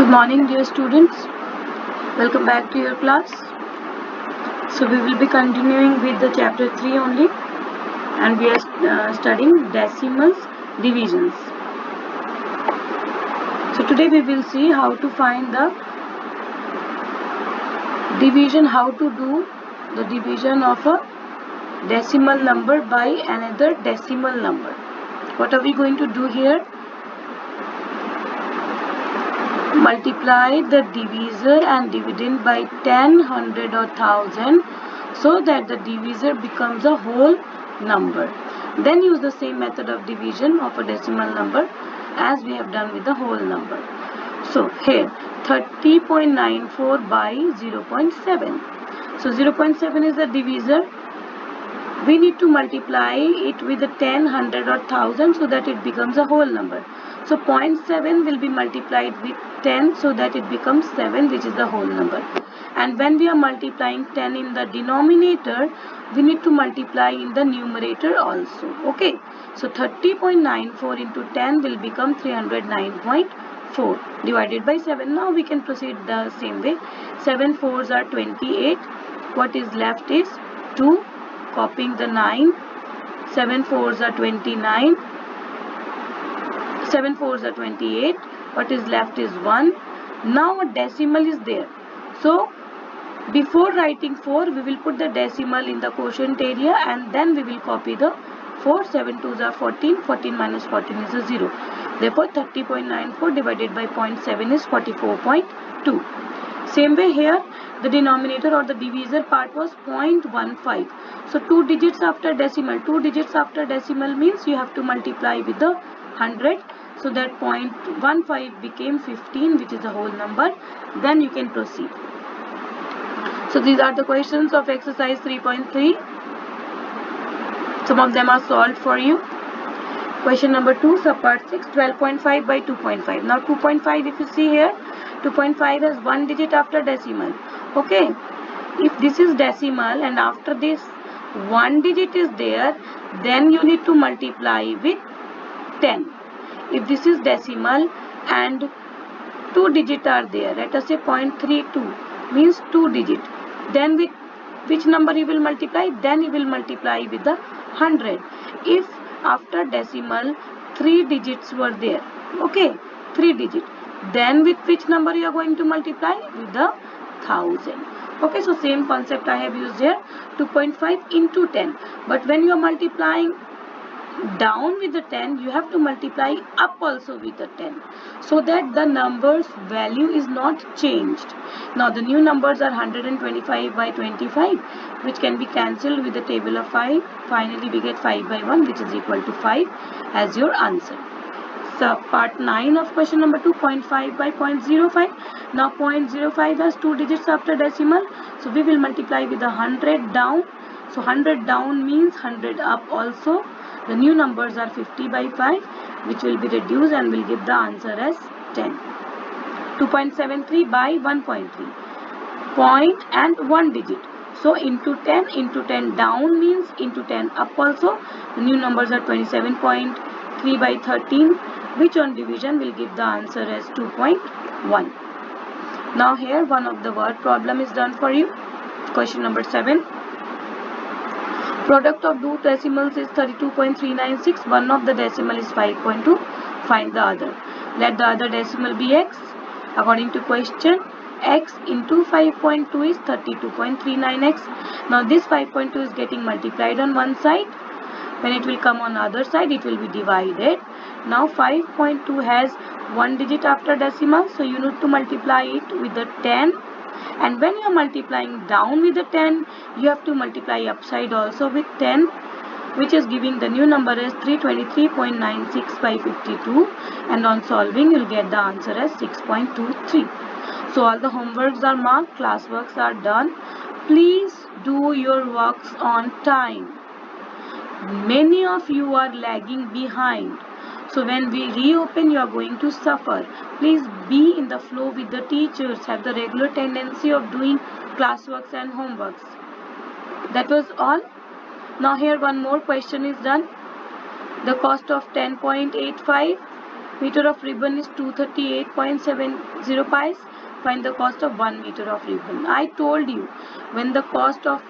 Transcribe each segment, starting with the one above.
Good morning, dear students. Welcome back to your class. So we will be continuing with the chapter 3 only, and we are studying decimals, divisions. So today we will see how to find the division, how to do the division of a decimal number by another decimal number. What are we going to do here? Multiply the divisor and dividend by 10, 100 or 1000 so that the divisor becomes a whole number. Then use the same method of division of a decimal number as we have done with the whole number. So here 30.94 by 0.7. So 0.7 is the divisor. We need to multiply it with the 10, 100 or 1000 so that it becomes a whole number. So 0.7 will be multiplied with 10 so that it becomes 7, which is the whole number. And when we are multiplying 10 in the denominator, we need to multiply in the numerator also. Okay. So 30.94 into 10 will become 309.4 divided by 7. Now we can proceed the same way. 7 fours are 28. What is left is 2. Copying the 9. 7 fours are 29. 7 fours are 28. What is left is 1. Now a decimal is there. So before writing 4, we will put the decimal in the quotient area and then we will copy the 4. 7 twos are 14. 14 minus 14 is a 0. Therefore 30.94 divided by 0.7 is 44.2. Same way here, the denominator or the divisor part was 0.15. So 2 digits after decimal. 2 digits after decimal means you have to multiply with the 100. So that 0.15 became 15, which is the whole number. Then you can proceed. So these are the questions of exercise 3.3. Some of them are solved for you. Question number 2, subpart 6, 12.5 by 2.5. Now 2.5, if you see here, 2.5 has 1 digit after decimal. Okay. If this is decimal and after this 1 digit is there, then you need to multiply with 10. If this is decimal and 2 digits are there, let us say 0.32 means 2 digit. Then with which number you will multiply? Then you will multiply with the 100. If after decimal 3 digits were there, okay, 3 digits, then with which number you are going to multiply? With the 1000. Okay, so same concept I have used here, 2.5 into 10. But when you are multiplying down with the 10, you have to multiply up also with the 10 so that the number's value is not changed. Now the new numbers are 125 by 25, which can be cancelled with the table of 5. Finally we get 5 by 1, which is equal to 5 as your answer. So part 9 of question number 2, 0.5 by 0.05. Now 0.05 has 2 digits after decimal, so we will multiply with the 100 down. So 100 down means 100 up also. The new numbers are 50 by 5, which will be reduced and will give the answer as 10. 2.73 by 1.3. Point and 1 digit. So into 10 down means into 10 up also. The new numbers are 27.3 by 13, which on division will give the answer as 2.1. Now here one of the word problem is done for you. Question number 7. Product of two decimals is 32.396. One of the decimal is 5.2. Find the other. Let the other decimal be x. According to question, x into 5.2 is 32.39x. Now this 5.2 is getting multiplied on one side. When it will come on the other side, it will be divided. Now 5.2 has 1 digit after decimal, so you need to multiply it with the 10. And when you are multiplying down with the 10, you have to multiply upside also with 10, which is giving the new number as 323.96 by 52. And on solving, you will get the answer as 6.23. So all the homeworks are marked, classworks are done. Please do your works on time. Many of you are lagging behind. So when we reopen, you are going to suffer. Please be in the flow with the teachers. Have the regular tendency of doing classworks and homeworks. That was all. Now here one more question is done. The cost of 10.85 Meter of ribbon is 238.70 pies. Find the cost of 1 meter of ribbon. I told you, when the cost of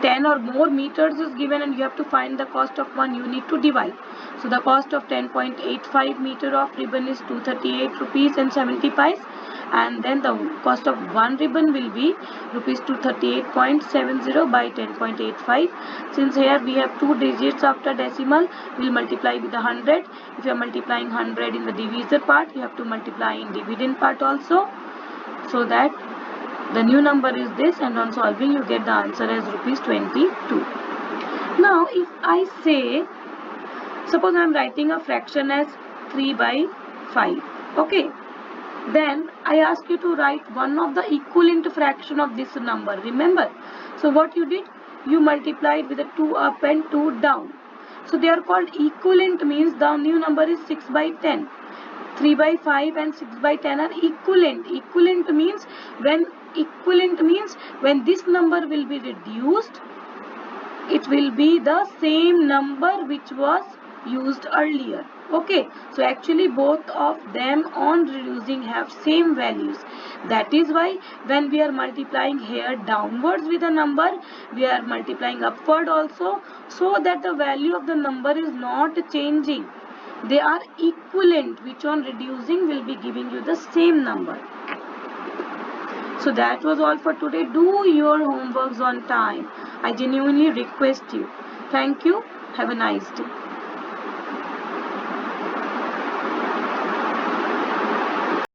10 or more meters is given and you have to find the cost of one, you need to divide. So the cost of 10.85 meter of ribbon is 238 rupees and 70 pies, and then the cost of one ribbon will be rupees 238.70 by 10.85. Since here we have two digits after decimal, we'll multiply with 100. If you are multiplying 100 in the divisor part, you have to multiply in dividend part also, so that the new number is this, and on solving you get the answer as rupees 22. Now if I say, suppose I am writing a fraction as 3 by 5, okay, then I ask you to write one of the equivalent fraction of this number, remember. So what you did, you multiplied with a 2 up and 2 down. So they are called equivalent, means the new number is 6 by 10. 3 by 5 and 6 by 10 are equivalent. Equivalent means when this number will be reduced, it will be the same number which was used earlier. Okay, so actually both of them on reducing have same values. That is why when we are multiplying here downwards with a number, we are multiplying upward also, so that the value of the number is not changing. They are equivalent, which on reducing will be giving you the same number. So that was all for today. Do your homeworks on time. I genuinely request you. Thank you. Have a nice day.